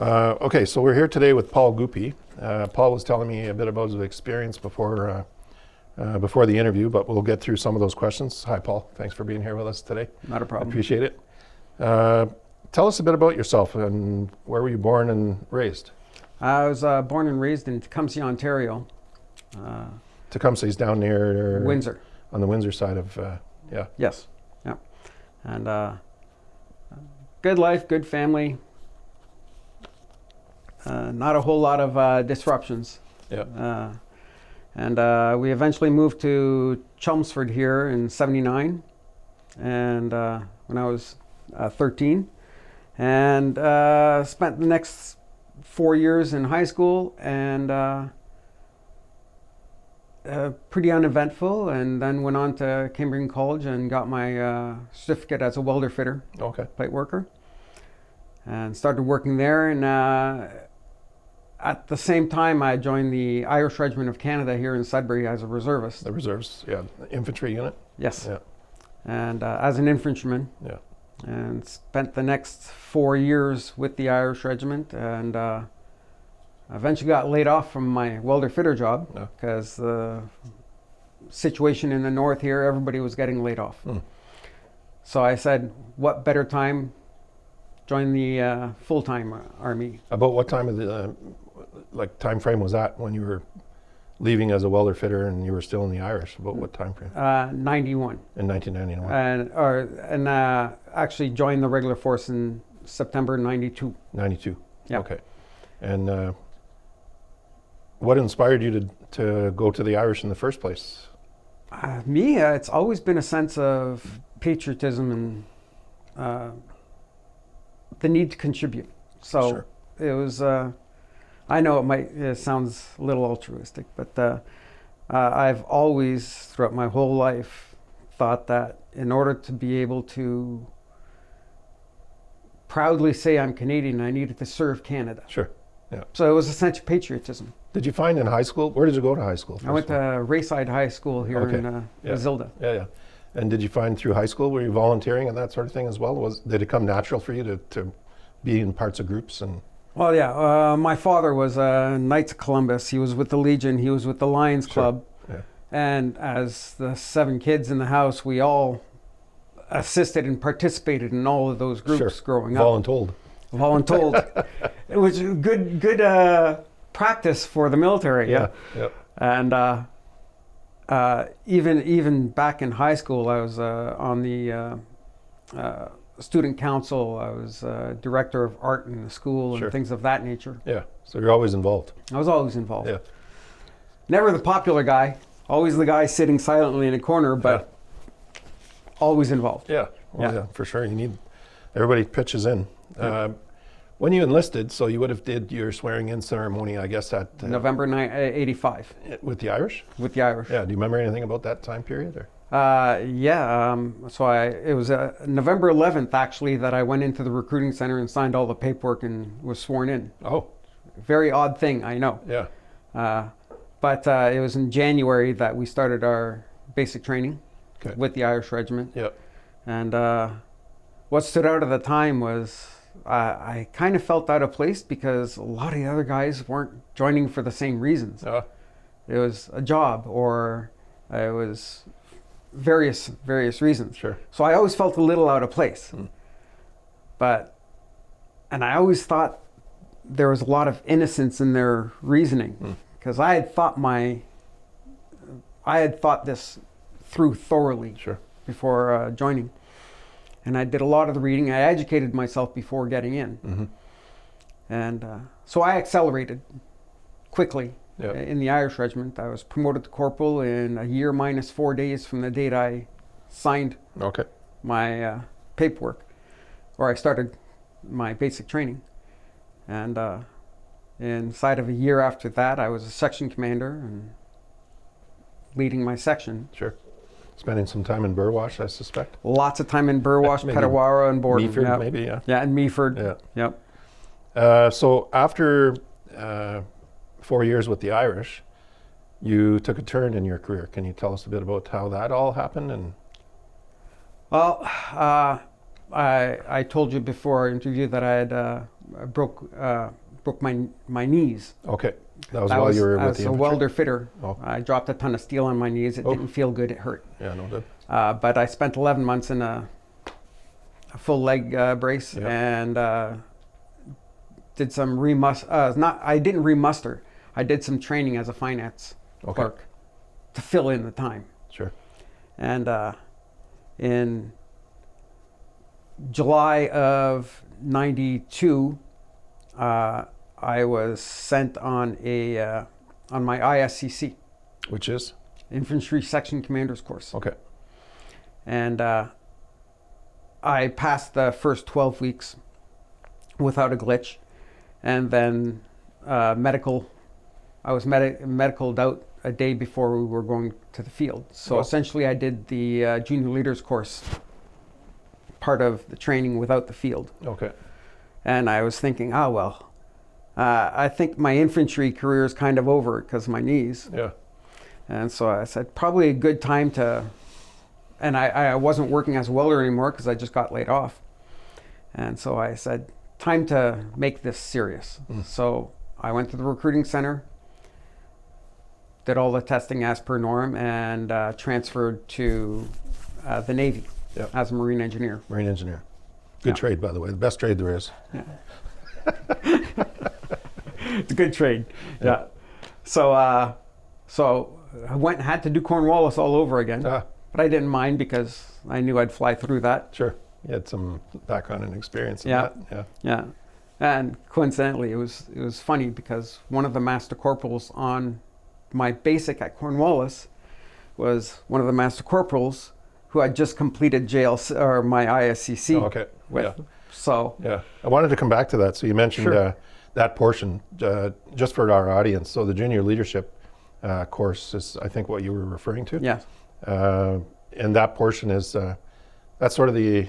Okay, so we're here today with Paul Goupil. Paul was telling me a bit about his experience before the interview, but we'll get through some of those questions. Hi, Paul. Thanks for being here with us today. Not a problem. Appreciate it. Tell us a bit about yourself and where were you born and raised? I was born and raised in Tecumseh, Ontario. Tecumseh's down near Windsor. On the Windsor side of, yeah. Yes. Yeah. And good life, good family. Not a whole lot of disruptions. Yeah. And we eventually moved to Chelmsford here in '79, and when I was 13, and spent the next 4 years in high school, and pretty uneventful, and then went on to Cambridge College and got my certificate as a welder fitter, Okay. pipe worker, and started working there. And at the same time, I joined the Irish Regiment of Canada here in Sudbury as a reservist. The reserves, yeah. Infantry unit? Yes. Yeah. And as an infantryman. Yeah. And spent the next 4 years with the Irish Regiment, and eventually got laid off from my welder fitter job because the situation in the north here, everybody was getting laid off. So I said, what better time? Join the full-time army. About what time of the time frame was that when you were leaving as a welder fitter and you were still in the Irish? About what time frame? 91. In 1991. And actually joined the regular force in September 92. 92. Yeah. Okay. And what inspired you to go to the Irish in the first place? It's always been a sense of patriotism and the need to contribute. So Sure. it was, I know it sounds a little altruistic, but I've always, throughout my whole life, thought that in order to be able to proudly say I'm Canadian, I needed to serve Canada. Sure. Yeah. So it was a sense of patriotism. Did you find in high school, where did you go to high school? I went to Rayside High School here Okay. in Yeah. Mazilda. Yeah, yeah. And did you find through high school, were you volunteering and that sort of thing as well? Did it come natural for you to be in parts of groups? And Well, yeah. My father was Knights of Columbus. He was with the Legion. He was with the Lions Sure. Club. Yeah. And as the 7 kids in the house, we all assisted and participated in all of those groups Sure. growing up. Voluntold. Voluntold. It was good practice for the military. Yeah. Yeah. And even back in high school, I was on the student council. I was director of art in the school and Sure. things of that nature. Yeah. So you're always involved. I was always involved. Yeah. Never the popular guy, always the guy sitting silently in a corner, but always involved. Yeah. Well, Yeah. yeah, for sure. Everybody pitches in. When you enlisted, so you would have did your swearing in ceremony, I guess, at November 85 with the Irish? with the Irish. Yeah. Do you remember anything about that time period? Or? So it was November 11th actually that I went into the recruiting center and signed all the paperwork and was sworn in. Oh, Very odd thing, I know. yeah. But it was in January that we started our basic training Okay. with the Irish Regiment. Yeah. And what stood out at the time was I kind of felt out of place because a lot of the other guys weren't joining for the same reasons. It was a job or it was various reasons. Sure. So I always felt a little out of place. And I always thought there was a lot of innocence in their reasoning because I had thought this through thoroughly Sure. before joining. And I did a lot of the reading. I educated myself before getting in. Mm-hmm. And so I accelerated quickly Yeah. in the Irish Regiment. I was promoted to corporal in a year minus 4 days from the date I signed Okay. my paperwork, or I started my basic training. And inside of a year after that, I was a section commander and leading my section. Sure. Spending some time in Burwash, I suspect. Lots of time in Burwash, Maybe Petawarra, and Borden. Meaford, Yep. maybe, yeah. Yeah, and Meaford. Yeah. Yep. So after 4 years with the Irish, you took a turn in your career. Can you tell us a bit about how that all happened? And Well, I told you before our interview that I had broke my knees. Okay. That was while you were with as the a infantry? welder fitter. Oh. I dropped a ton of steel on my knees. It Oh. didn't feel good. It hurt. Yeah, no good. But I spent 11 months in a full leg brace and did some I didn't remuster. I did some training as a finance clerk to fill in the time. Sure. And in July of '92, I was sent on my ISCC, Which is? Infantry Section Commander's course. Okay. And I passed the first 12 weeks without a glitch. And then I was medicaled out a day before we were going to the field. So essentially I did the junior leaders course, part of the training without the field. Okay. And I was thinking, I think my infantry career is kind of over because of my knees. Yeah. And so I said, probably a good time to, and I wasn't working as a welder anymore because I just got laid off. And so I said, time to make this serious. So I went to the recruiting center, did all the testing as per norm, and transferred to the Navy as a marine engineer. Marine engineer. Good trade, by the way. The best trade there is. Yeah. It's a good trade. Yeah. So I had to do Cornwallis all over again. But I didn't mind because I knew I'd fly through that. Sure. You had some background and experience in Yeah. that. Yeah. And coincidentally, it was funny because one of the master corporals on my basic at Cornwallis was one of the master corporals who had just completed my ISCC. Oh, okay. With. So yeah, I wanted to come back to that. So you mentioned that portion just for our audience. So the junior leadership course is, I think, what you were referring to. Yes. And that portion is that's sort of the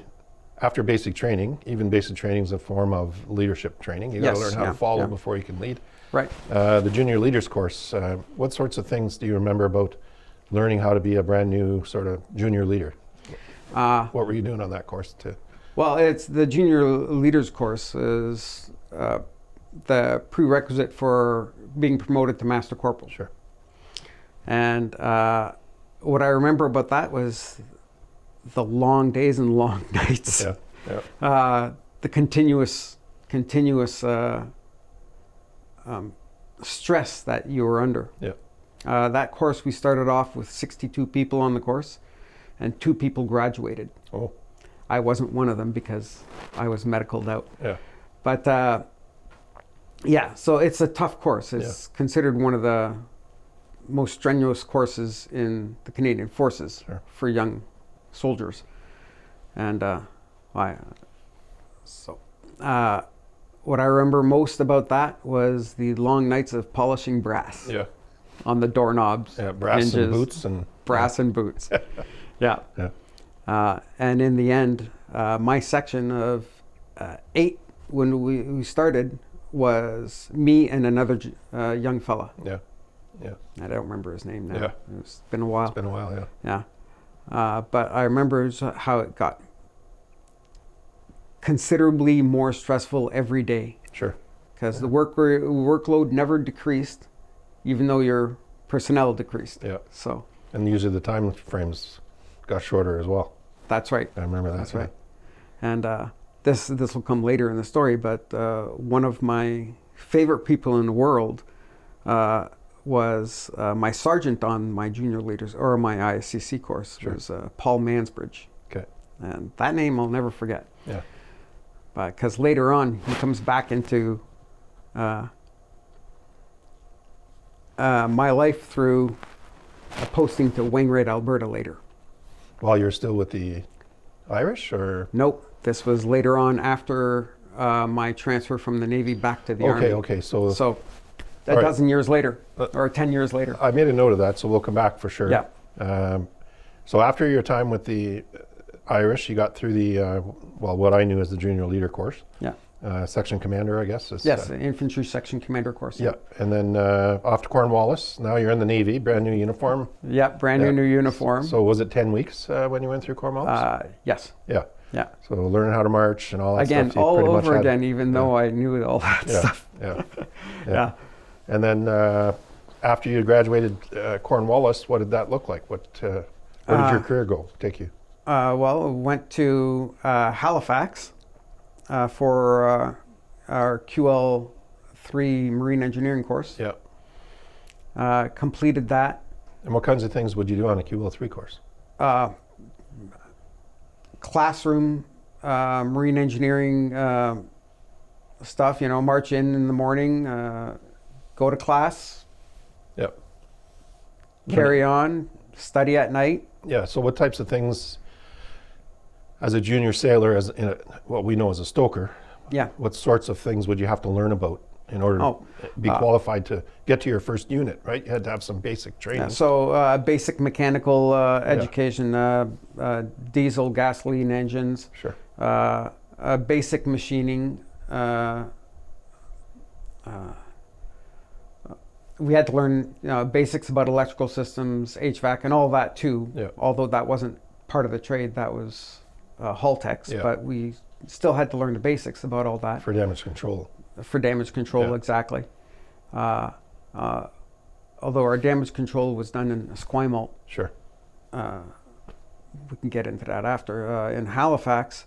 after basic training. Even basic training is a form of leadership training. You got to learn how to follow before you can lead. Right. The junior leaders course. What sorts of things do you remember about learning how to be a brand new sort of junior leader? What were you doing on that course too? Well, it's the junior leaders course is the prerequisite for being promoted to master corporal. Sure. And what I remember about that was the long days and long nights. The continuous stress that you were under. Yeah. That course, we started off with 62 people on the course, and 2 people graduated. Oh. I wasn't one of them because I was medicaled out. Yeah. But so it's a tough course. It's considered one of the most strenuous courses in the Canadian Forces for young soldiers. And what I remember most about that was the long nights of polishing brass. Yeah. On the doorknobs. Yeah, brass hinges, and boots and brass and boots. Yeah. Yeah. And in the end, my section of 8 when we started was me and another young fella. Yeah. Yeah. I don't remember his name now. Yeah. It's been a while. It's been a while, yeah. Yeah. But I remember how it got considerably more stressful every day. Sure. Because the workload never decreased, even though your personnel decreased. Yeah. So. And usually the time frames got shorter as well. That's right. I remember that. That's right. And this will come later in the story, but one of my favorite people in the world was my sergeant on my junior leaders or my ISCC course. Sure. Was Paul Mansbridge. Okay. And that name I'll never forget. Yeah. Because later on he comes back into my life through a posting to Wainwright, Alberta later. While you're still with the Irish, or? Nope. This was later on after my transfer from the Navy back to the Army. Okay. So a dozen years later, or 10 years later. I made a note of that, so we'll come back for sure. Yeah. So after your time with the Irish, you got through the, what I knew as the junior leader course. Yeah. Section commander, I guess. Yes, infantry section commander course. Yeah. And then off to Cornwallis. Now you're in the Navy, brand new uniform. Yeah, brand new uniform. So was it 10 weeks when you went through Cornwallis? Yes. Yeah. Yeah. So learning how to march and all that Again, stuff. you all pretty much over had- again, even though I knew all that Yeah, stuff. yeah, Yeah. And then after you graduated Cornwallis, what did that look like? Where did your career take you? Well, went to Halifax for our QL3 Marine Engineering course. Yeah. Completed that. And what kinds of things would you do on a QL3 course? Classroom marine engineering stuff, march in the morning, go to class, Yep. carry on, study at night. Yeah. So what types of things, as a junior sailor, what we know as a stoker, Yeah. what sorts of things would you have to learn about in order to be qualified to get to your first unit, right? You had to have some basic training. Yeah, so basic mechanical education, diesel, gasoline engines, Sure. basic machining. We had to learn basics about electrical systems, HVAC, and all that too. Yeah. Although that wasn't part of the trade, that was Haltex. Yeah. But we still had to learn the basics about all that. For damage control. For damage control, Yeah. exactly. Although our damage control was done in Esquimalt, Sure. we can get into that after. In Halifax,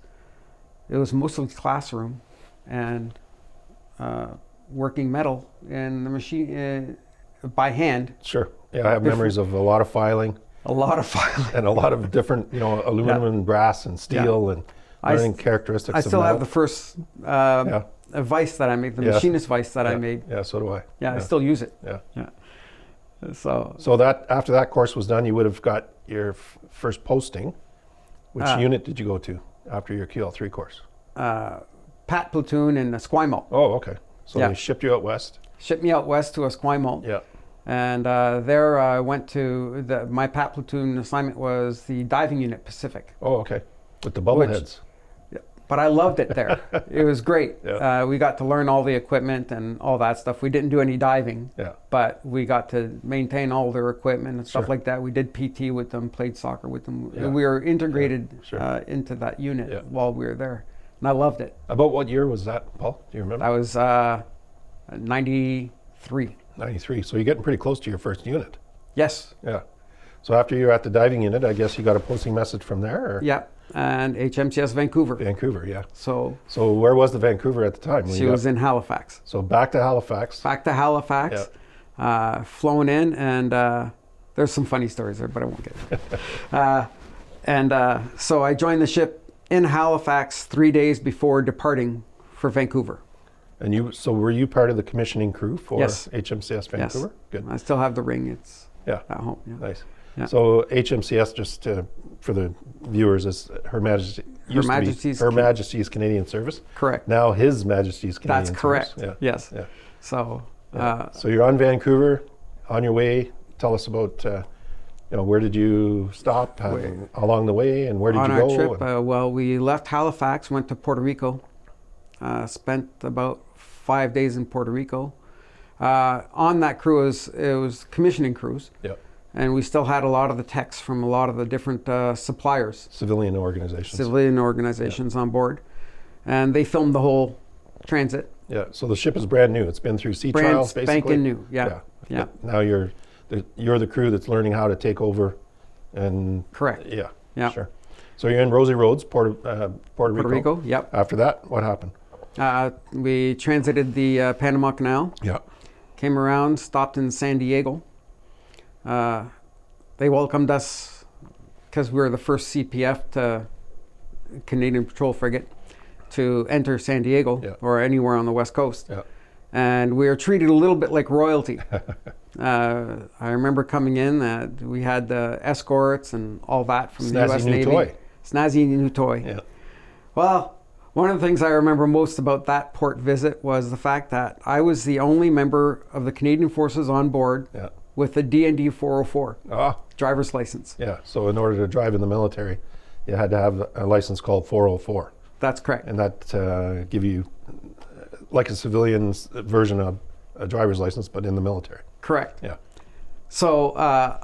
it was mostly classroom and working metal in the machine by hand. Sure. Yeah, I have memories of a lot of filing A lot of filing. and a lot of different, aluminum and brass and steel and learning characteristics I of still metal. have the first a vise that I made, the Yeah. machinist vise that I Yeah. made. Yeah, so do I. Yeah, I still use it. Yeah. Yeah. So So that after that course was done, you would have got your first posting. Which unit did you go to after your QL3 course? Pat platoon in Esquimalt. Oh, okay. So Yeah. they shipped you out west. Shipped me out west to Esquimalt. Yeah. And there I went to, my Pat platoon assignment was the diving unit Pacific. Oh, okay. With the bubble heads. But I loved it there. It was great. Yeah. We got to learn all the equipment and all that stuff. We didn't do any diving, Yeah. but we got to maintain all their equipment and stuff Sure. like that. We did PT with them, played soccer with them. Yeah. We were integrated Sure. into that unit Yeah. while we were there. And I loved it. About what year was that, Paul? Do you remember? That was 93. 93. So you're getting pretty close to your first unit. Yes. Yeah. So after you're at the diving unit, I guess you got a posting message from there? Or? Yeah. And HMCS Vancouver. Vancouver, yeah. So So where was the Vancouver at the time? when she you was in Halifax. So back to Halifax. Back to Halifax, flown in, and there's some funny stories there, but I won't get into it. So I joined the ship in Halifax 3 days before departing for Vancouver. And were you part of the commissioning crew for Yes. HMCS Vancouver? Yes. Good. I still have the ring. It's Yeah. at home. Yeah. Nice. Yeah. So HMCS, just for the viewers, is Her Majesty. Used to be Her Majesty's Canadian Service. Correct. Now His Majesty's Canadian That's correct. Service. Yes. Yeah. So So you're on Vancouver, on your way. Tell us about, where did you stop along the way, and where did on you our go? trip, well, we left Halifax, went to Puerto Rico, spent about 5 days in Puerto Rico. On that cruise, it was commissioning cruise. Yeah. And we still had a lot of the techs from a lot of the different suppliers, Civilian organizations. civilian organizations on board. And they filmed the whole transit. Yeah. So the ship is brand new. It's been through sea Brand trials, basically. spanking new. Yeah. Yeah. Now you're the crew that's learning how to take over, and Correct. yeah. Yeah. Sure. So you're in Rosie Roads, Puerto Rico. Yep. After that, what happened? We transited the Panama Canal, Yeah. came around, stopped in San Diego. They welcomed us because we were the first CPF Canadian Patrol Frigate to enter San Diego or anywhere on the West Coast. Yeah. And we were treated a little bit like royalty. I remember coming in that we had the escorts and all that from the U.S. Navy. Toy. Snazzy new toy. Yeah. Well, one of the things I remember most about that port visit was the fact that I was the only member of the Canadian Forces on board with a D&D 404 driver's license. Yeah. So in order to drive in the military, you had to have a license called 404. That's correct. And that give you like a civilian's version of a driver's license, but in the military. Correct. Yeah. So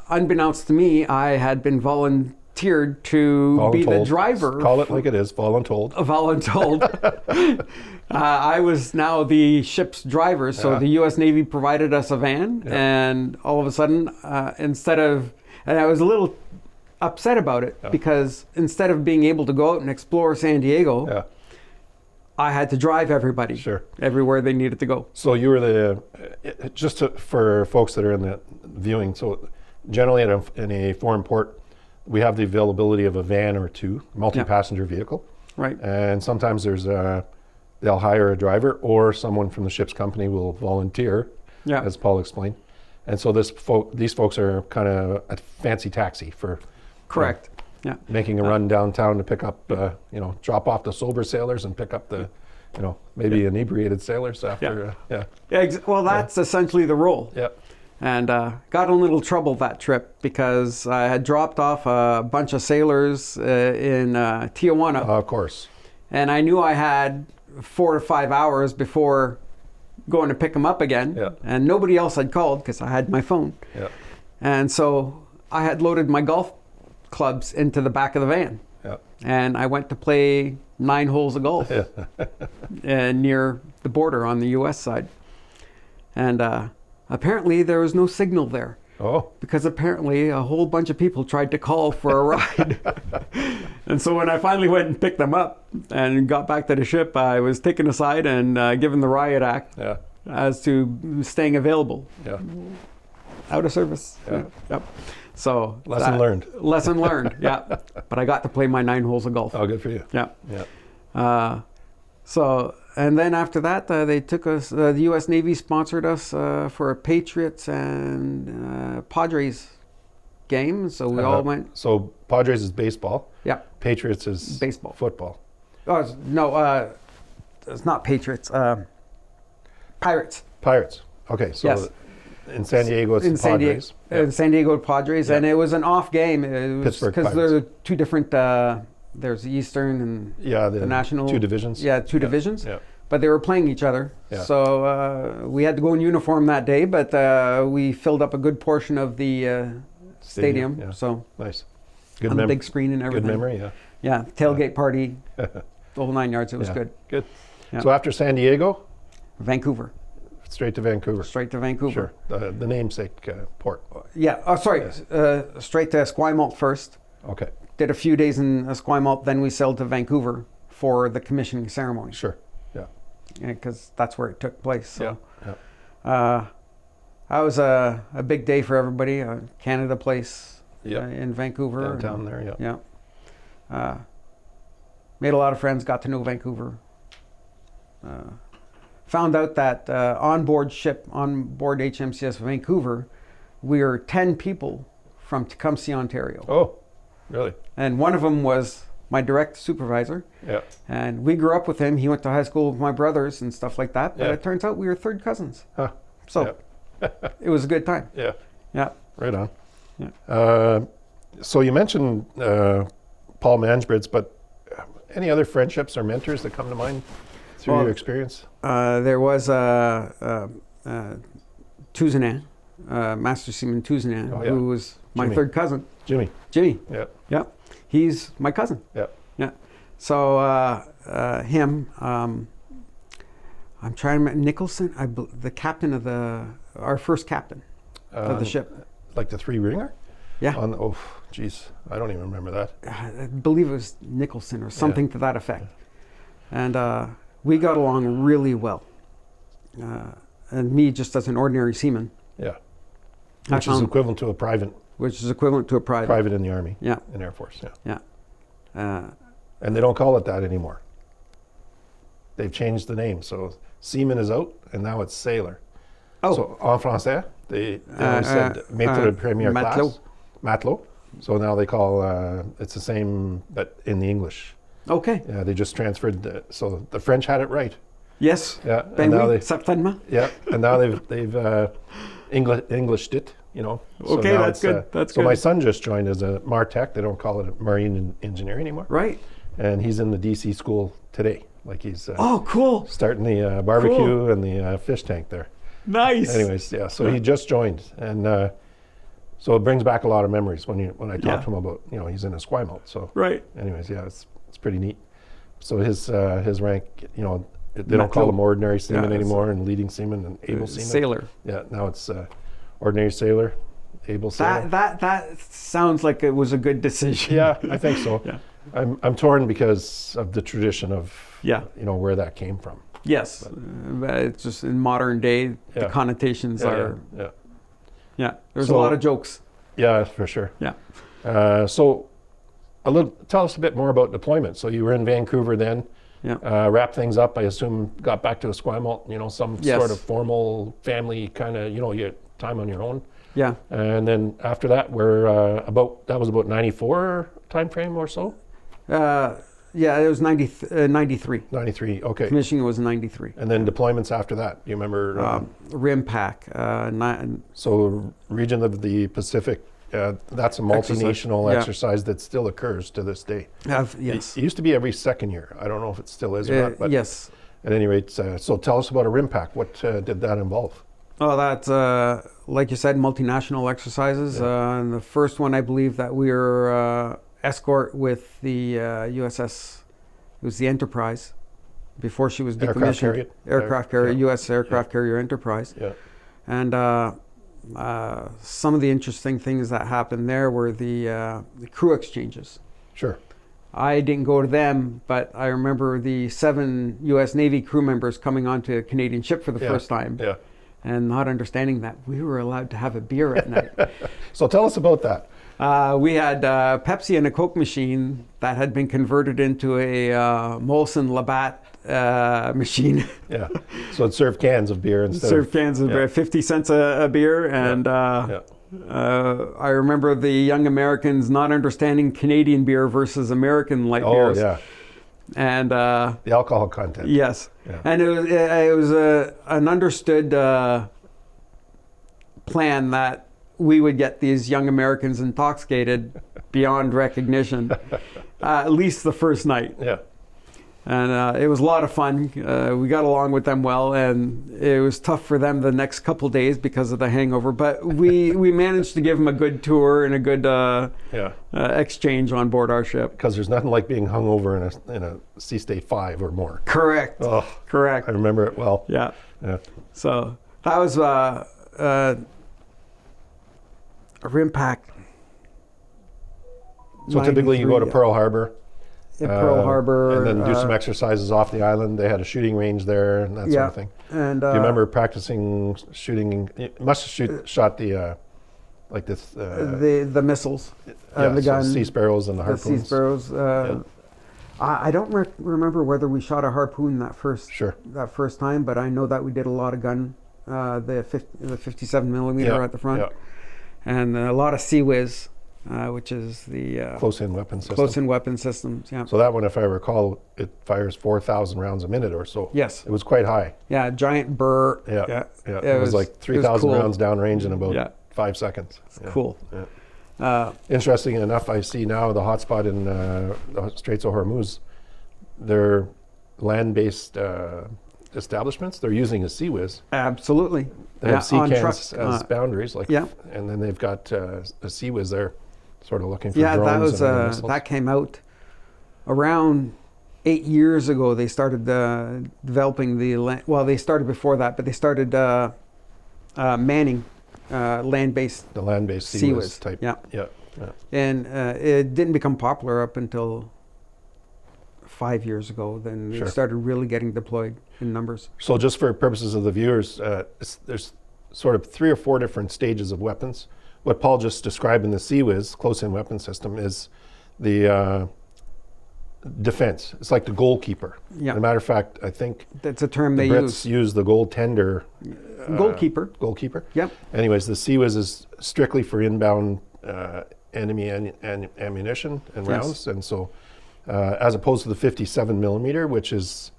unbeknownst to me, I had been volunteered volunteered to be the Voluntold. driver. Call it like it is, voluntold. Voluntold. I was now the ship's driver, so Yeah. the U.S. Navy provided us a van, Yeah. and all of a sudden, and I was a little upset about it because instead of being able to go out and explore San Diego, Yeah. I had to drive everybody Sure. everywhere they needed to go. So you were for folks that are in the viewing, so generally in a foreign port, we have the availability of a van or two, multi-passenger vehicle. Right. And sometimes they'll hire a driver or someone from the ship's company will volunteer, Yeah. as Paul explained. And so these folks are kind of a fancy taxi for Correct. Yeah. making a run downtown to pick up, drop off the sober sailors and pick up the, maybe inebriated sailors after. Yeah. Well, that's essentially the role. Yeah. And got in a little trouble that trip because I had dropped off a bunch of sailors in Tijuana, Of course. and I knew I had 4 to 5 hours before going to pick them up again. Yeah. And nobody else had called because I had my phone. Yeah. And so I had loaded my golf clubs into the back of the van. Yeah. And I went to play 9 holes of golf near the border on the U.S. side. And apparently there was no signal there Oh. because apparently a whole bunch of people tried to call for a ride. And so when I finally went and picked them up and got back to the ship, I was taken aside and given the riot act Yeah. as to staying available. Yeah. Out of service. Yeah. Yep. So Lesson learned. Lesson learned. Yeah. But I got to play my 9 holes of golf. Oh, good for you. Yeah. Yeah. And then after that, they took us. The U.S. Navy sponsored us for a Patriots and Padres game. So we all went. So Padres is baseball. Yeah. Patriots is Baseball. Football. Oh no, it's not Patriots. Pirates. Pirates. Okay. So Yes. in San Diego, it's the Padres. In San Diego Padres, and it was an off game. It was Pittsburgh because there are two different. There's the Eastern and Yeah. the national. 2 divisions. Yeah, two divisions. Yeah. But they were playing each other, Yeah. so we had to go in uniform that day. But we filled up a good portion of the stadium. yeah. So Nice. Good on the memory. big screen and everything. Good memory. Yeah. Yeah, tailgate party, the whole 9 yards. It was Yeah. good. Good. Yeah. So after San Diego, Vancouver, straight to Vancouver. straight to Vancouver. Sure. The namesake port. Yeah. Oh, sorry. Straight to Esquimalt first. Okay. Did a few days in Esquimalt, then we sailed to Vancouver for the commissioning ceremony. Sure. Yeah. Because that's where it took place. So. Yeah. Yeah. That was a big day for everybody. Canada Place Yeah. in Vancouver. Downtown there. Yeah. Yeah. Made a lot of friends, got to know Vancouver. Found out that on board HMCS Vancouver, we were 10 people from Tecumseh, Ontario. Oh, really? And one of them was my direct supervisor. Yeah. And we grew up with him. He went to high school with my brothers and stuff like that. But Yeah. it turns out we were third cousins. Huh. So it was a good time. Yeah. Yeah. Right on. Yeah. So you mentioned Paul Mangebritz, but any other friendships or mentors that come to mind through your experience? There was Tuzanan, Master Seaman Tuzanan, Oh, yeah. who was my Jimmy. third cousin. Jimmy. Jimmy. Yeah. Yeah. He's my cousin. Yeah. Yeah. So him, I'm trying to remember, Nicholson, the captain of our first captain of the ship. Like the 3-ringer? Yeah. Oh, geez. I don't even remember that. I believe it was Nicholson or something to that effect. And we got along really well. And me just as an ordinary seaman. Yeah. Which is equivalent to a private. Which is equivalent to a private. Private in the Army. Yeah. In Air Force. Yeah. Yeah. And they don't call it that anymore. They've changed the name. So seaman is out, and now it's sailor. Oh. So en français, they always said maître de première matelot. classe. Matelot. So now they call, it's the same, but in the English. Okay. Yeah, they just transferred, so the French had it right. Yes. Yeah. Ben now oui, certainement. Yeah, and now they've Englished it, you know. So Okay, now that's good. That's so good. my son just joined as a MarTech. They don't call it a marine engineer anymore. Right. And he's in the DC school today. Like he's Oh, cool. starting the barbecue Cool. and the fish tank there. Nice. Anyways, yeah. So he just joined, and So it brings back a lot of memories when I talk Yeah. to him about, he's in Esquimalt. So Right. anyways, yeah, it's pretty neat. So his rank, they don't call Metro. him ordinary seaman Yeah, it's- anymore, and leading seaman and able seaman. Sailor. Yeah, now it's ordinary sailor, able sailor. That sounds like it was a good decision. Yeah, I think so. Yeah. I'm torn because of the tradition of Yeah. where that came from. Yes. It's just in modern day, the Yeah. connotations are. Yeah. There's So- a lot of jokes. Yeah, for sure. Yeah. So tell us a bit more about deployment. So you were in Vancouver then. Yeah. Wrapped things up, I assume, got back to Esquimalt, some Yes. sort of formal family kind of, your time on your own. Yeah. And then after that, that was about 94 time frame or so? Yeah, it was 93. 93, okay. Commissioning was 93. And then deployments after that, do you remember? Rim pack. So region of the Pacific, that's a multinational yeah. exercise that still occurs to this day. Yes. It used to be every second year. I don't know if it still is or not, but Yes. at any rate, so tell us about a rim pack. What did that involve? Oh, that's, like you said, multinational exercises. And the first one, I believe, that we were escort with the USS, it was the Enterprise, before she was decommissioned. Aircraft carrier, U.S. aircraft carrier Enterprise. Yeah. And some of the interesting things that happened there were the crew exchanges. Sure. I didn't go to them, but I remember the 7 U.S. Navy crew members coming onto a Canadian ship for the first time. Yeah. And not understanding that we were allowed to have a beer at night. So tell us about that. We had Pepsi and a Coke machine that had been converted into a Molson Labatt machine. Yeah. So it served cans of beer instead Served cans of 50 cents a beer. And I remember the young Americans not understanding Canadian beer versus American light beers. Oh, yeah. And The alcohol content. yes. Yeah. And it was an understood plan that we would get these young Americans intoxicated beyond recognition, at least the first night. Yeah. And it was a lot of fun. We got along with them well, and it was tough for them the next couple days because of the hangover. But we managed to give them a good tour and a good exchange on board our ship. Because there's nothing like being hungover in a Sea State 5 or more. Correct. Oh, Correct. I remember it well. Yeah. Yeah. So that was a rim pack. So typically you go to 93, Pearl Harbor. Pearl Harbor. And then do some exercises off the island. They had a shooting range there and that sort of thing. And Do you remember practicing shooting? You must have shot the, like this. the missiles, the so gun, sea sparrows and the the harpoons. sea sparrows. I don't remember whether we shot a harpoon that first time, but I know that we did a lot of gun, the 57 millimeter at the front, and a lot of Sea Whiz, which is the close-in weapon system. Close-in weapon systems. Yeah. So that one, if I recall, it fires 4,000 rounds a minute or so. Yes. It was quite high. Yeah, giant burr. Yeah. It was like 3,000 rounds downrange in about 5 seconds. It's cool. Yeah. Interesting enough, I see now the hotspot in the Straits of Hormuz, they're land-based establishments. They're using a Sea Whiz. Absolutely. They have sea on cans truck, as boundaries, and then they've got a Sea Whiz there, sort of looking for drones. That was and missiles. that came out around 8 years ago. They started developing they started before that, but they started manning land-based. The land-based Sea Whiz type. Yeah. Yeah. And it didn't become popular up until 5 years ago. Then they started really getting deployed in numbers. So just for purposes of the viewers, there's sort of 3 or 4 different stages of weapons. What Paul just described in the Sea Whiz close-in weapon system is the defense. It's like the goalkeeper. Yeah. As a matter of fact, I think that's a term the they Brits use the goaltender. Goalkeeper. Goalkeeper. Yep. Anyways, the Sea Whiz is strictly for inbound enemy ammunition and rounds, and so as opposed to the 57 millimeter, which is,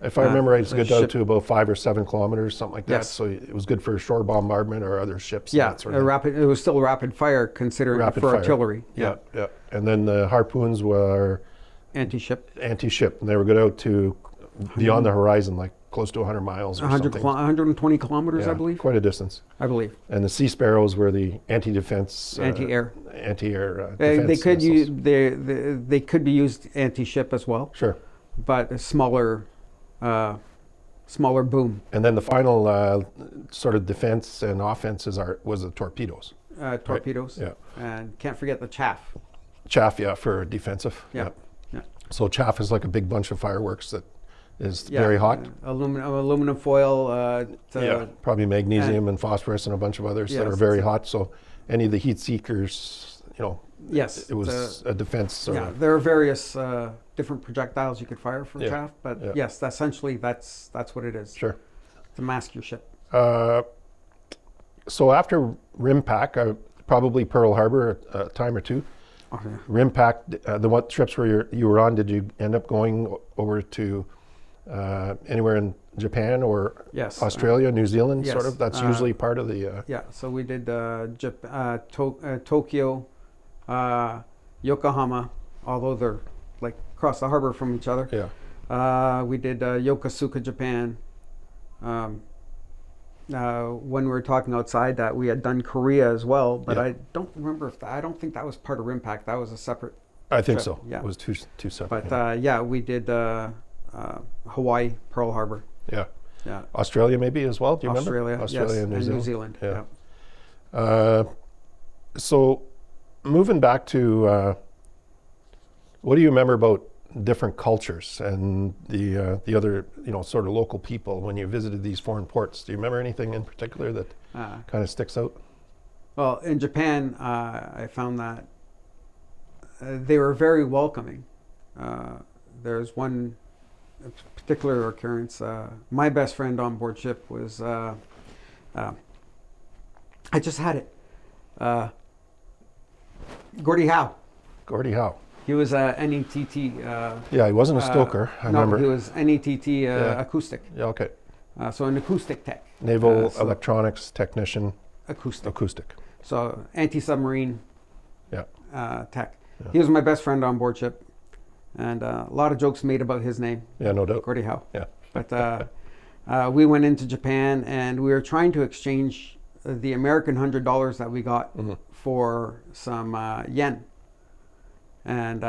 if I remember right, it's good out to about 5 or 7 kilometers, something like that. Yes. So it was good for shore bombardment or other ships. Yeah, and that sort of thing. it was still rapid fire considering artillery. Yeah. And then the harpoons were Anti-ship. anti-ship, and they were good out to beyond the horizon, like close to 100 miles or 100 something. 120 kilometers, I believe. Quite a distance. I believe. And the Sea Sparrows were the anti-defense, Anti-air. Defense They could missiles. they could be used anti-ship as well, Sure. but a smaller boom. And then the final sort of defense and offense was the torpedoes. Torpedoes. Yeah. And can't forget the chaff. Chaff, for defensive. Yeah. Yeah. So chaff is like a big bunch of fireworks that is very hot. Aluminum foil. Probably magnesium and phosphorus and a bunch of others that are very hot. So any of the heat seekers, Yes. it was a defense. There are various different projectiles you could fire from Yeah. chaff, but yes, essentially that's what it is. Sure. To mask your ship. So after RIMPAC, probably Pearl Harbor a time or two. Okay. RIMPAC, what trips you were on? Did you end up going over to anywhere in Japan or Yes. Australia, New Zealand, yes. sort of? That's usually part of the... Yeah, so we did Tokyo, Yokohama, although they're like across the harbor from each other. Yeah. We did Yokosuka, Japan. When we were talking outside that, we had done Korea as well, but I don't remember I don't think that was part of RIMPAC. That was a separate I think trip. so. Yeah. It was two separate. But we did Hawaii, Pearl Harbor. Yeah. Yeah. Australia maybe as well, do you Australia, remember? Australia yes, and New Zealand. Yeah. So moving back to, what do you remember about different cultures and the other, sort of local people when you visited these foreign ports? Do you remember anything in particular that kind of sticks out? Well, in Japan, I found that they were very welcoming. There's one particular occurrence. My best friend on board ship was, I just had it, Gordie Howe. Gordie Howe. He was a NETT. Yeah, he wasn't a stoker, I remember. No, he was NETT acoustic. Yeah, okay. So an acoustic tech. Naval electronics technician. Acoustic. So anti-submarine tech. Yeah. He was my best friend on board ship. And a lot of jokes made about his name. Yeah, no doubt. Gordie Howe. Yeah. But we went into Japan and we were trying to exchange the American $100 that we got for some yen. And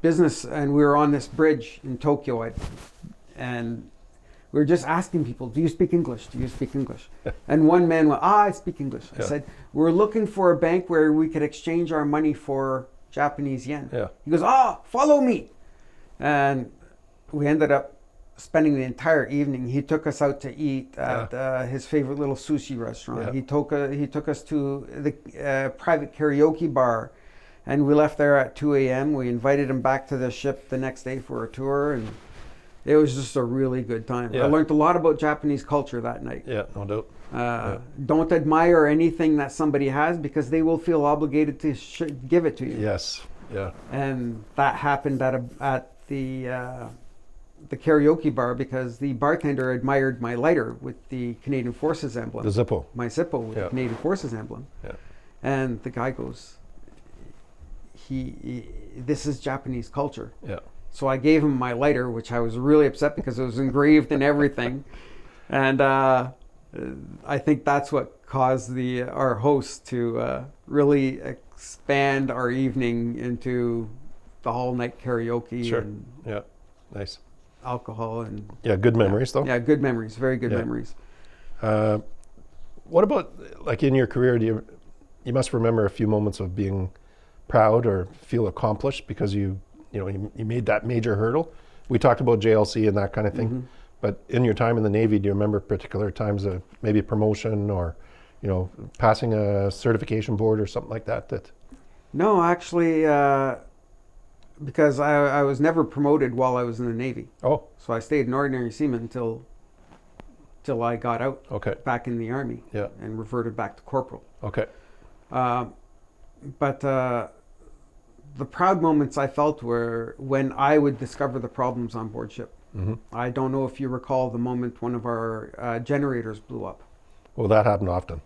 business, and we were on this bridge in Tokyo, and we were just asking people, do you speak English? Do you speak English? And one man went, I speak English. I said, we're looking for a bank where we could exchange our money for Japanese yen. Yeah. He goes, follow me. And we ended up spending the entire evening. He took us out to eat at his favorite little sushi restaurant. Yeah. He took us to the private karaoke bar. And we left there at 2 a.m. We invited him back to the ship the next day for a tour, and it was just a really good time. Yeah. I learned a lot about Japanese culture that night. Yeah, no doubt. Don't admire anything that somebody has because they will feel obligated to give it to you. Yes, yeah. And that happened at the karaoke bar because the bartender admired my lighter with the Canadian Forces emblem. The Zippo. My Zippo with the Canadian Forces emblem. Yeah. And the guy goes, this is Japanese culture. Yeah. So I gave him my lighter, which I was really upset because it was engraved and everything. And I think that's what caused our host to really expand our evening into the whole night karaoke and nice alcohol and good memories though. Yeah, good memories, very good memories. What about like in your career? You must remember a few moments of being proud or feel accomplished because you made that major hurdle. We talked about JLC and that kind of thing, but in your time in the Navy, do you remember particular times of maybe promotion or, passing a certification board or something like that? No, actually, because I was never promoted while I was in the Navy. Oh. So I stayed an ordinary seaman until I got out back in the Army and reverted back to corporal. Okay. But the proud moments I felt were when I would discover the problems on board ship. I don't know if you recall the moment one of our generators blew up. Well, that happened often.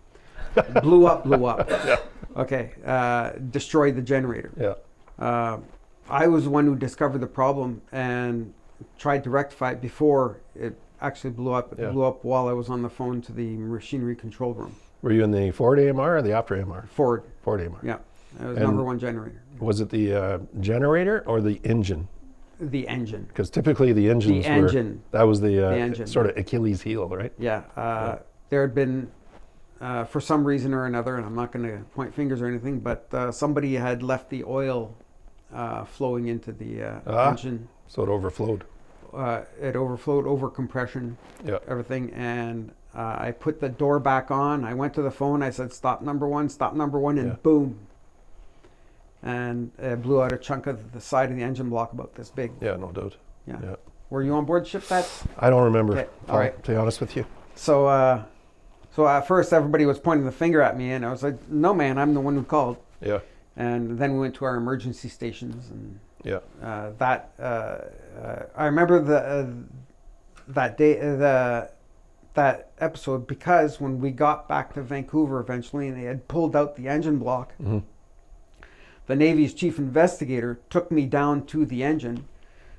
blew up. Yeah. Okay. Destroyed the generator. Yeah. I was the one who discovered the problem, and tried to rectify it before it actually blew up. It Yeah. blew up while I was on the phone to the machinery control room. Were you in the forward AMR or the after AMR? Forward. Forward AMR. Yeah. It was And number one generator. Was it the generator or the engine? The engine. Because typically the engines engine. that was the engine. sort of Achilles heel, right? Yeah. There had been, for some reason or another, and I'm not going to point fingers or anything, but somebody had left the oil flowing into the engine. So it overflowed. It overflowed, over compression, everything. And I put the door back on. I went to the phone. I said, stop number one, and boom. And it blew out a chunk of the side of the engine block about this big. Yeah, no doubt. Yeah. Were you on board ship that? I don't remember, Okay. All right. to be honest with you. So, so at first everybody was pointing the finger at me, and I was like, no, man, I'm the one who called. Yeah. And then we went to our emergency stations, and I remember that day, that episode, because when we got back to Vancouver eventually, and they had pulled out the engine block, the Navy's chief investigator took me down to the engine,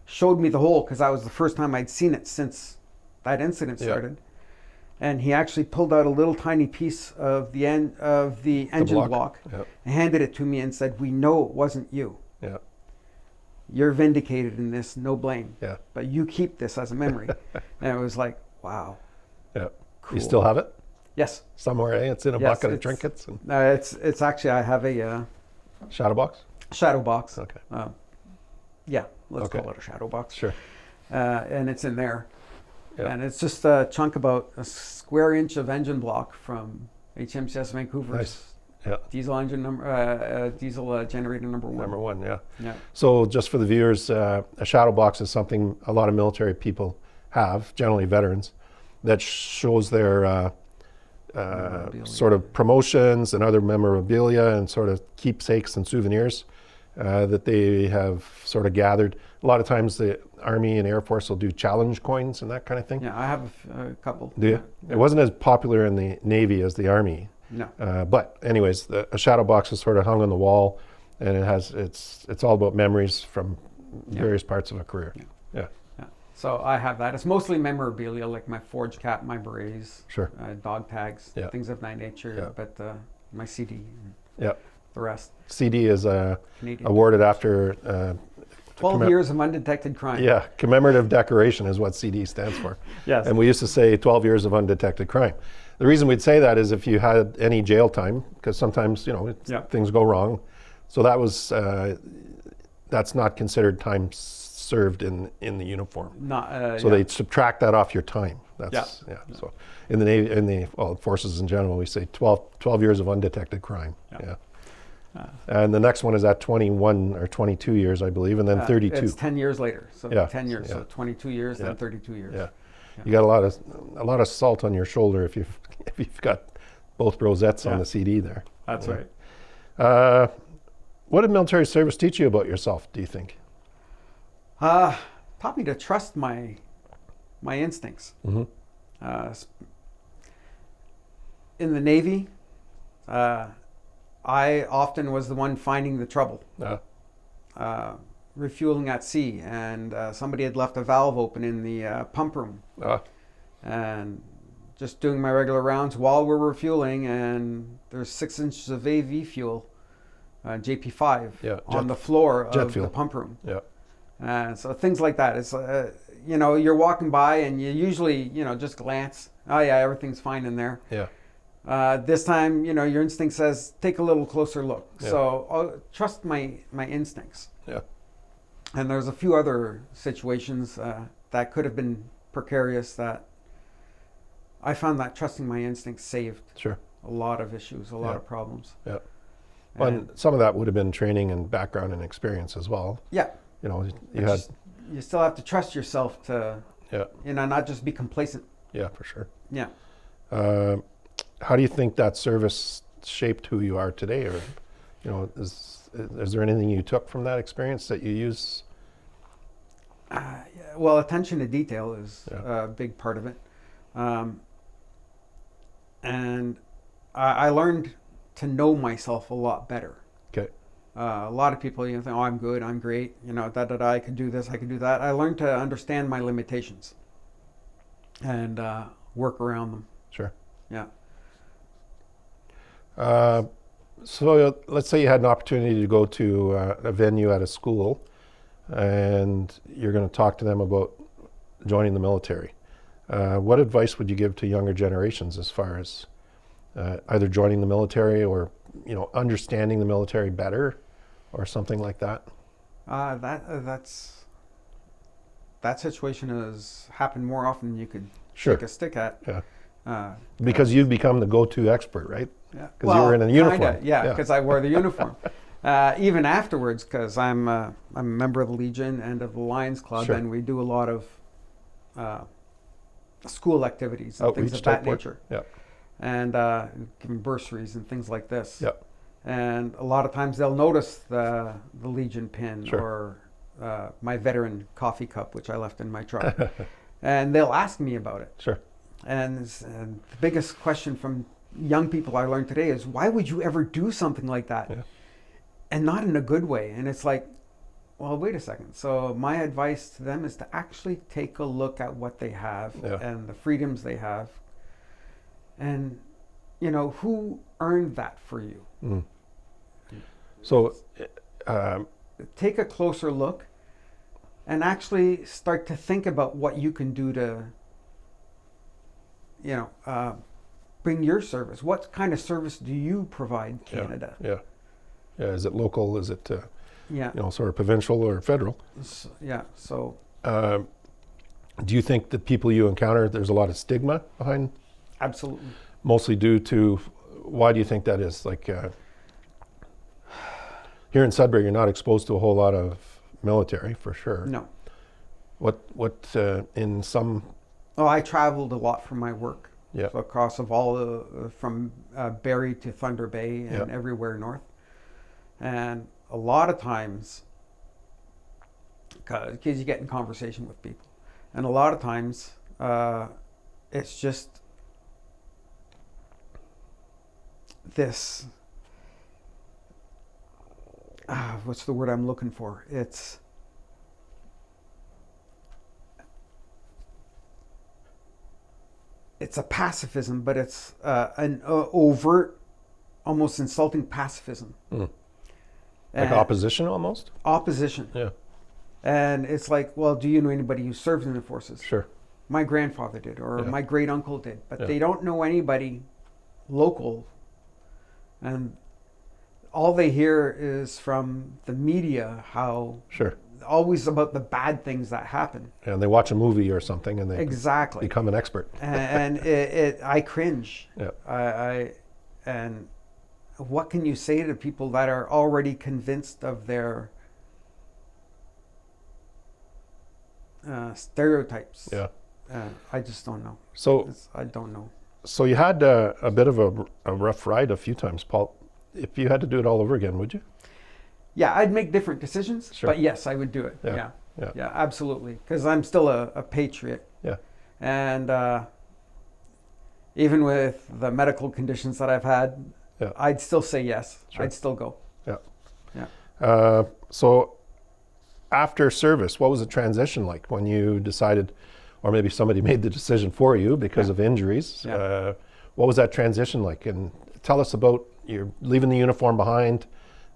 showed me the hole, because that was the first time I'd seen it since that incident started. And he actually pulled out a little tiny piece of the engine block, and handed it to me and said, "We know it wasn't you. Yeah. You're vindicated in this, no blame. Yeah. But you keep this as a memory." And it was like, wow. Yeah. Cool. You still have it? Yes. Somewhere, eh? It's in a bucket of trinkets and it's actually, I have a shadow box? shadow box. Okay. Yeah, let's call it a shadow box. Sure. And it's in there. Yeah. And it's just a chunk about a square inch of engine block from HMCS Vancouver's Nice. Yeah. diesel engine diesel generator number one. Number one, yeah. Yeah. So just for the viewers, a shadow box is something a lot of military people have, generally veterans, that shows their sort of promotions and other memorabilia and sort of keepsakes and souvenirs that they have sort of gathered. A lot of times the Army and Air Force will do challenge coins and that kind of thing. Yeah, I have a couple. Do you? Yeah. It wasn't as popular in the Navy as the Army. No. But anyways, a shadow box is sort of hung on the wall, and it's all about memories from various parts of a career. Yeah. So I have that. It's mostly memorabilia, like my forge cap, my berets, Sure. dog tags, things of that nature. But my CD, and the rest. CD is Canadian. awarded after 12 years of undetected crime. Yeah, commemorative decoration is what CD stands for. Yes. And we used to say 12 years of undetected crime. The reason we'd say that is if you had any jail time, because sometimes, things go wrong. So that was, that's not considered time served in the uniform. Not, so they subtract that off your time. That's, So in the Navy, forces in general, we say 12 years of undetected crime. Yeah. And the next one is at 21 or 22 years, I believe, and then 32. It's 10 years later. So 10 years. So 22 years, then 32 years. Yeah. You got a lot of salt on your shoulder if you've got both rosettes on the CD there. That's right. What did military service teach you about yourself, do you think? Taught me to trust my instincts. Mm-hmm. In the Navy, I often was the one finding the trouble. Refueling at sea, and somebody had left a valve open in the pump room. And just doing my regular rounds while we're refueling, and there's 6 inches of AV fuel, JP5, on the floor of the pump room. So things like that. It's you're walking by and you usually just glance. Oh yeah, everything's fine in there. This time, your instinct says take a little closer look. So I'll trust my instincts. And there's a few other situations that could have been precarious that I found that trusting my instincts saved a lot of issues, a lot of problems. Well, and some of that would have been training and background and experience as well. You still have to trust yourself to, not just be complacent. Yeah, for sure. Yeah. How do you think that service shaped who you are today, or, is there anything you took from that experience that you use? Well, attention to detail is a big part of it. And I learned to know myself a lot better. Okay. A lot of people, think, oh, I'm good, I'm great, I could do this, I could do that. I learned to understand my limitations and work around them. Sure. Yeah. So let's say you had an opportunity to go to a venue at a school, and you're going to talk to them about joining the military. What advice would you give to younger generations as far as either joining the military or understanding the military better, or something like that? That situation has happened more often than you could Sure. take a stick at. Yeah. Because you've become the go-to expert, right? Yeah. Because you were in a uniform. Yeah, because I wore the uniform. Even afterwards, because I'm a member of the Legion and of the Lions Club, Sure. and we do a lot of school activities and Outreach things of that type work. nature. Yeah. And giving bursaries and things like this. Yeah. And a lot of times they'll notice the Legion pin, Sure. or my veteran coffee cup, which I left in my truck. And they'll ask me about it. Sure. And the biggest question from young people I learned today is, why would you ever do something like that? Yeah. And not in a good way. And it's like, well, wait a second. So my advice to them is to actually take a look at what they have, Yeah. and the freedoms they have. And, who earned that for you? Mm. So Take a closer look and actually start to think about what you can do to, bring your service. What kind of service do you provide Canada? Yeah. Is it local? Is it Yeah. sort of provincial or federal? So Do you think the people you encounter, there's a lot of stigma behind? absolutely. Mostly due to, why do you think that is? Like here in Sudbury, you're not exposed to a whole lot of military, for sure. No. What in some? Oh, I traveled a lot for my work. Yeah. So across of all from Barrie to Thunder Bay and Yeah. everywhere north. And a lot of times, because you get in conversation with people, and a lot of times it's just this, what's the word I'm looking for? It's a pacifism, but it's an overt, almost insulting pacifism. Like And opposition almost? opposition. Yeah. And it's like, well, do you know anybody who served in the forces? Sure. My grandfather did, or Yeah. my great uncle did, but Yeah. they don't know anybody local. And all they hear is from the media how Sure. always about the bad things that happen. And they watch a movie or something and they Exactly. become an expert. And I cringe. Yeah. And what can you say to people that are already convinced of their stereotypes? Yeah. I just don't know. So I don't know. So you had a bit of a rough ride a few times, Paul. If you had to do it all over again, would you? Yeah, I'd make different decisions, Sure. but yes, I would do it. Yeah. Yeah, absolutely. Because I'm still a patriot. Yeah. And even with the medical conditions that I've had, Yeah. I'd still say yes. Sure. I'd still go. Yeah. Yeah. So after service, what was the transition like when you decided, or maybe somebody made the decision for you because of injuries? Yeah. What was that transition like? And tell us about, you're leaving the uniform behind,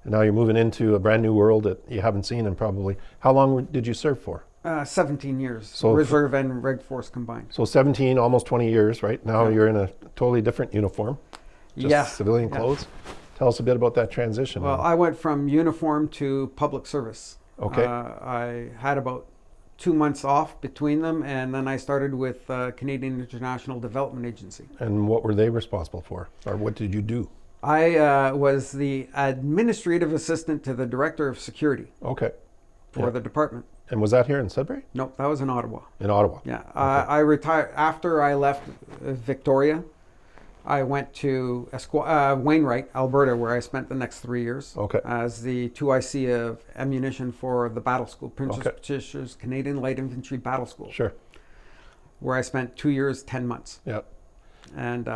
and now you're moving into a brand new world that you haven't seen in probably, how long did you serve for? 17 years, So reserve and reg force combined. So 17, almost 20 years, right? Now Yeah. you're in a totally different uniform, just Yeah. civilian Yeah. clothes. Tell us a bit about that transition. Well, I went from uniform to public service. Okay. I had about 2 months off between them, and then I started with Canadian International Development Agency. And what were they responsible for? Or what did you do? I was the administrative assistant to the director of security Okay. for Yeah. the department. And was that here in Sudbury? No, that was in Ottawa. In Ottawa? Yeah, I retired after I left Victoria. I went to Wainwright, Alberta, where I spent the next 3 years Okay. as the 2IC of ammunition for the battle school, Princess Okay. Patricia's Canadian Light Infantry Battle School, Sure. where I spent 2 years, 10 months. Yeah. And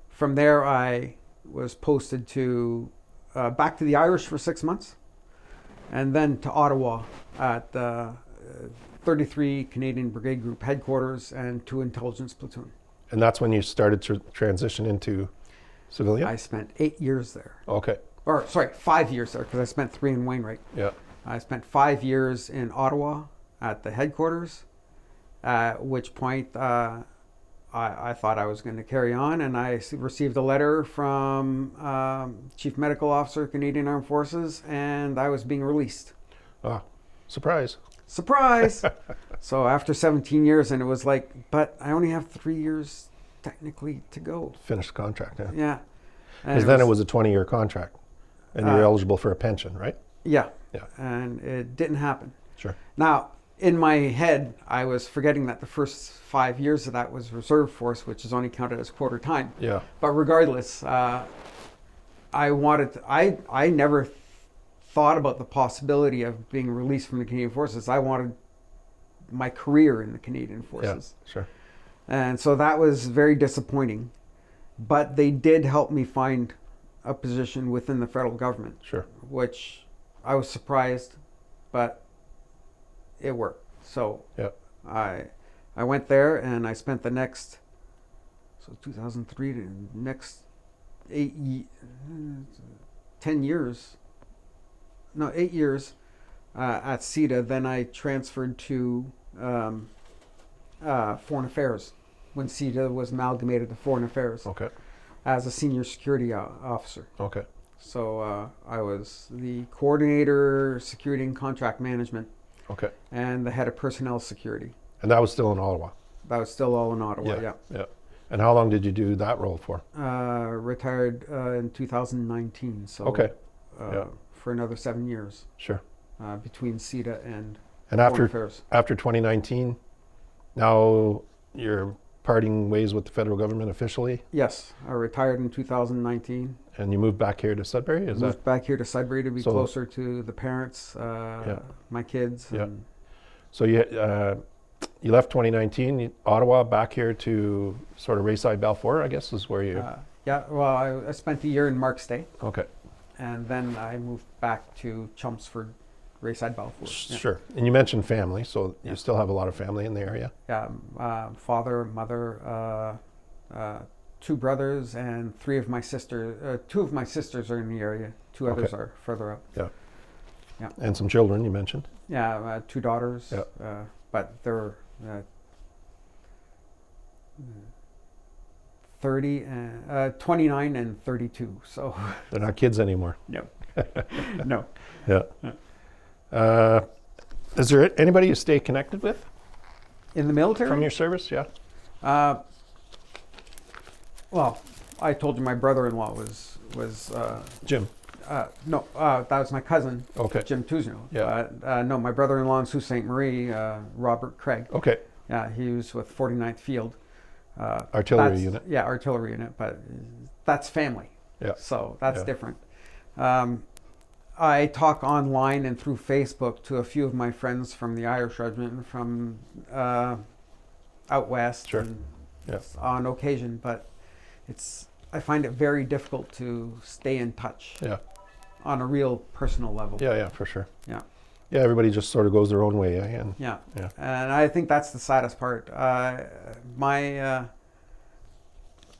from there, I was posted to back to the Irish for 6 months, and then to Ottawa at 33 Canadian Brigade Group headquarters and 2 intelligence platoon. And that's when you started to transition into civilian? I spent 8 years there. Okay. Or, sorry, 5 years there, because I spent 3 in Wainwright. Yeah. I spent 5 years in Ottawa at the headquarters, at which point I thought I was going to carry on, and I received a letter from Chief Medical Officer, Canadian Armed Forces, and I was being released. Ah, surprise. Surprise! So after 17 years, and it was like, but I only have 3 years technically to go. Finish the contract, yeah. Yeah. Because then it was a 20-year contract, and you're eligible for a pension, right? Yeah. Yeah. And it didn't happen. Sure. Now, in my head, I was forgetting that the first 5 years of that was reserve force, which is only counted as quarter time. Yeah. But regardless, I never thought about the possibility of being released from the Canadian Forces. I wanted my career in the Canadian Forces. Yeah, sure. And so that was very disappointing. But they did help me find a position within the federal government. Sure. Which I was surprised, but it worked. So yeah. I went there, and I spent the next, 2003 to next 10 years, no, 8 years at CETA. Then I transferred to Foreign Affairs when CETA was amalgamated to Foreign Affairs. Okay. As a senior security officer. Okay. So I was the coordinator, security and contract management. Okay. And the head of personnel security. And that was still in Ottawa? That was still all in Ottawa, yeah. Yeah. And how long did you do that role for? Retired in 2019, so okay. For another 7 years. Sure. Between CETA and after Affairs. After 2019, now you're parting ways with the federal government officially? Yes, I retired in 2019. And you moved back here to Sudbury? Moved back here to Sudbury to be closer to the parents, my kids. Yeah. And so you left 2019, Ottawa, back here to sort of Rayside-Balfour, I guess, is where you... yeah, well, I spent a year in Marks Day. Okay. And then I moved back to Chelmsford, Rayside-Balfour. Sure. And you mentioned family, so you still have a lot of family in the area? Yeah, father, mother, 2 brothers, and 3 of my sisters. 2 of my sisters are in the area. 2 others are further up. Yeah. Yeah. And some children, you mentioned? Yeah, 2 daughters. Yeah. But they're 29 and 32. So they're not kids anymore. No. No. Yeah. Is there anybody you stay connected with? In the military? From your service, yeah. Well, I told you my brother-in-law was Jim. No, that was my cousin. Okay. Jim Tuzno. Yeah. No, my brother-in-law in Sault Ste. Marie, Robert Craig. Okay. Yeah, he was with 49th Field. Artillery unit. Yeah, artillery unit, but that's family. Yeah. So that's different. I talk online and through Facebook to a few of my friends from the Irish Regiment, from out west, Sure. and Yes. on occasion, but I find it very difficult to stay in touch. Yeah. On a real personal level. Yeah, for sure. Yeah. Yeah, everybody just sort of goes their own way, eh? Yeah. Yeah. And I think that's the saddest part.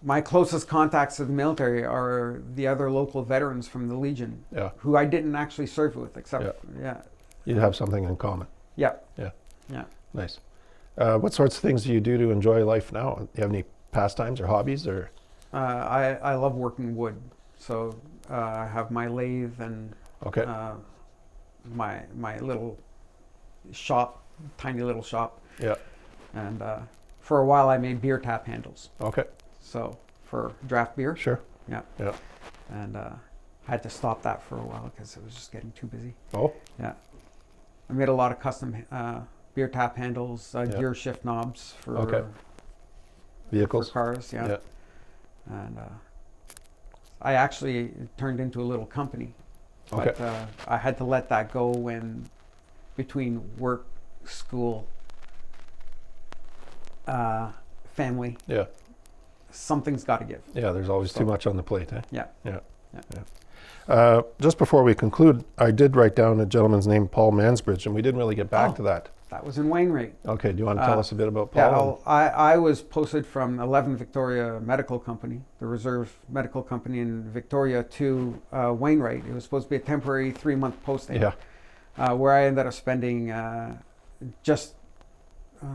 My closest contacts to the military are the other local veterans from the Legion, who I didn't actually serve with, except You'd have something in common. Yeah. Yeah. Yeah. Nice. What sorts of things do you do to enjoy life now? Do you have any pastimes or hobbies, or? I love working wood, so I have my lathe and my little shop, tiny little shop. Yeah. And for a while I made beer tap handles. Okay. So for draft beer. Sure. Yeah. Yeah. And I had to stop that for a while because it was just getting too busy. Oh. Yeah. I made a lot of custom beer tap handles, gear shift knobs for vehicles, for cars. Yeah. And I actually turned into a little company. But I had to let that go when between work, school, family. Yeah. Something's got to give. Yeah, there's always too much on the plate, eh? Yeah. Yeah. Just before we conclude, I did write down a gentleman's name, Paul Mansbridge, and we didn't really get back to that. That was in Wainwright. Okay, do you want to tell us a bit about Yeah, Paul? I was posted from 11 Victoria Medical Company, the reserve medical company in Victoria, to Wainwright. It was supposed to be a temporary 3-month posting. Yeah. Where I ended up spending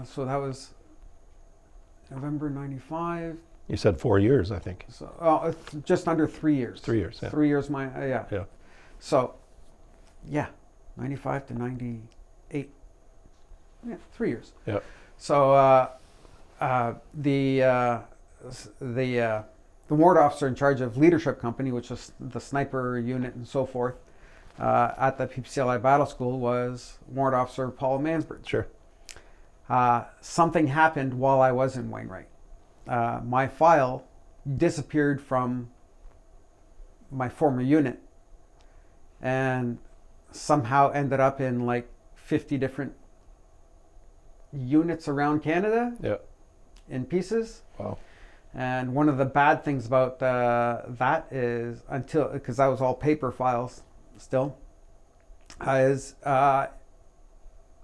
so that was November 95. You said 4 years, I think. So just under 3 years. 3 years, yeah. 3 years, yeah. Yeah. So, yeah, 95 to 98. Yeah, 3 years. Yeah. So the ward officer in charge of leadership company, which is the sniper unit and so forth, at the PPCLI Battle School was Warrant Officer Paul Mansbridge. Sure. Something happened while I was in Wainwright. My file disappeared from my former unit and somehow ended up in like 50 different units around Canada. Yeah. In pieces. Wow. And one of the bad things about that is, because that was all paper files still, is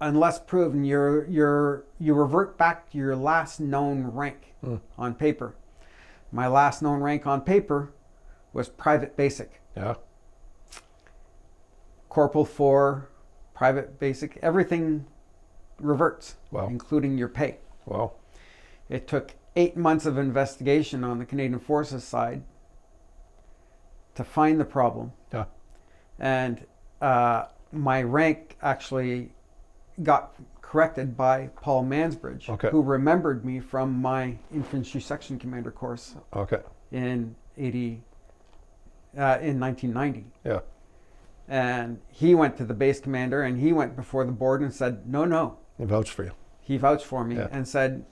unless proven, you revert back to your last known rank on paper. My last known rank on paper was private basic. Yeah. Corporal 4, private basic, everything reverts, Wow. including your pay. Wow. It took 8 months of investigation on the Canadian Forces side to find the problem. Yeah. And my rank actually got corrected by Paul Mansbridge, Okay. who remembered me from my infantry section commander course Okay. in 1990. Yeah. And he went to the base commander and he went before the board and said, no. He vouched for you. He vouched for me and said,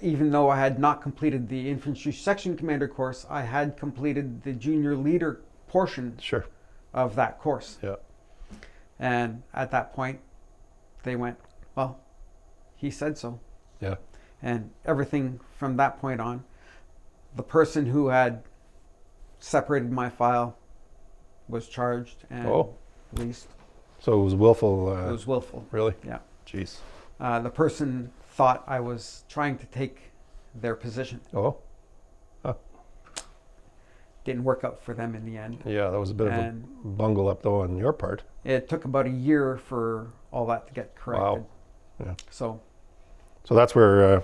even though I had not completed the infantry section commander course, I had completed the junior leader portion Sure. of that course. Yeah. And at that point, they went, well, he said so. Yeah. And everything from that point on, the person who had separated my file was charged and released. So it was willful. It was willful. Really? Yeah. Jeez. The person thought I was trying to take their position. Oh. Huh. Didn't work out for them in the end. Yeah, that was a bit of a bungle up though on your part. It took about a year for all that to get corrected. Wow. Yeah. So that's where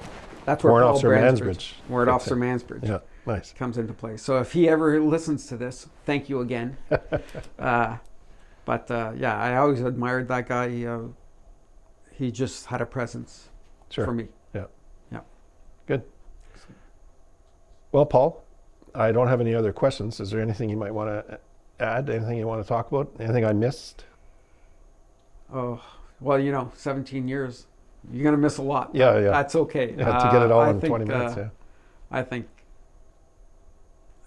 Warrant Officer Mansbridge. Warrant Officer Mansbridge. Yeah, nice. Comes into play. So if he ever listens to this, thank you again. I always admired that guy. He just had a presence for me. Yeah. Yeah. Good. Well, Paul, I don't have any other questions. Is there anything you might want to add? Anything you want to talk about? Anything I missed? Oh, well, 17 years. You're going to miss a lot. Yeah. That's okay. Yeah, to get it all in 20 minutes, I think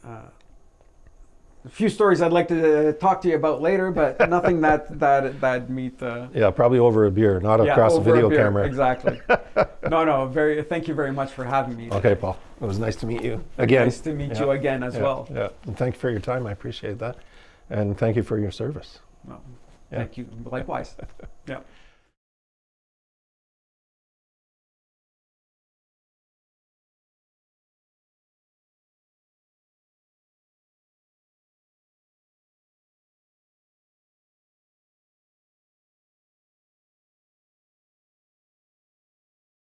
a few stories I'd like to talk to you about later, but nothing that'd meet. Yeah, probably over a beer, not across a video camera. Exactly. No. Thank you very much for having me. Okay, Paul. It was nice to meet you again. Nice to meet you again as well. Yeah, and thank you for your time. I appreciate that, and thank you for your service. Well, thank you. Likewise. Yeah.